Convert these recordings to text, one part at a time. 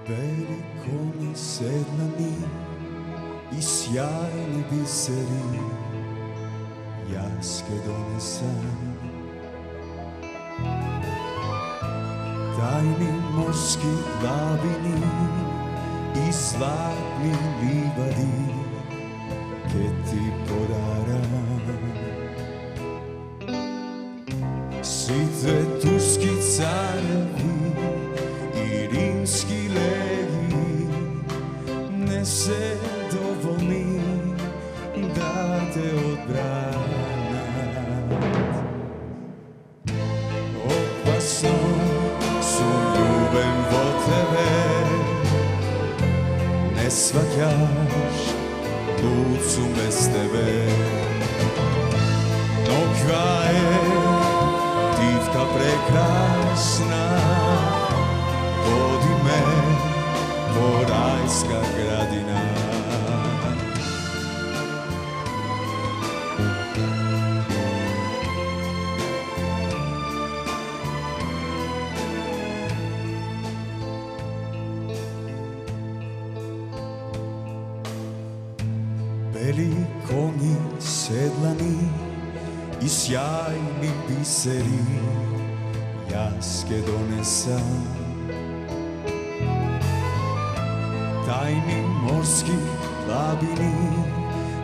Beli konji sedlani i sjajni biseri, jaske donesam. Tajni morski labini i zlatni livadi, che ti podaram. Svi turski carevi i rimski legi ne se dovoljni da te odbranat. Opasno su ljubav vo tebe, ne shvataš, lud su bez tebe. No kva je divka prekrasna, vodi me po rajska gradina. Beli konji sedlani i sjajni biseri, jaske donesam. Tajni morski labini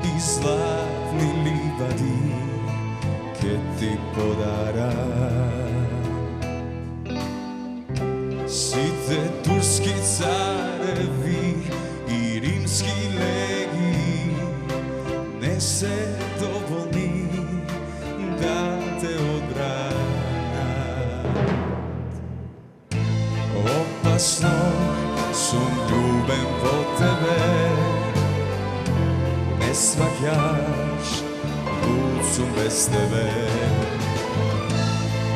i zlatni livadi, che ti podaram. Site turski carevi i rimski legi ne se dovoljni da te odbranat. Opasno sum ljubem po tebe, ne shvataš, lud sum bez tebe.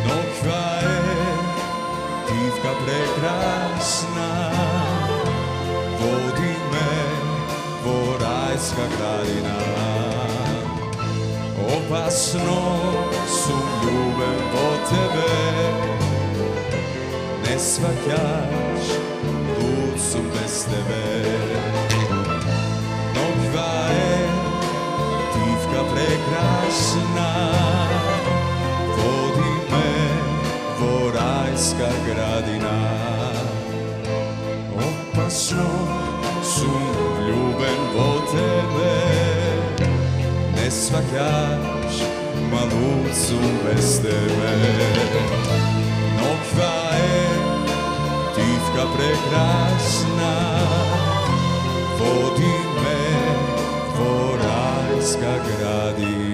No kva je divka prekrasna, vodi me po rajska gradina. Opasno sum ljubem po tebe, ne shvataš, lud sum bez tebe. No kva je divka prekrasna, vodi me vo rajska gradina. Opasno sum ljuben vo tebe, ne shvataš, ma lud sum bez tebe. No kva je divka prekrasna, vodi me vo rajska gradina.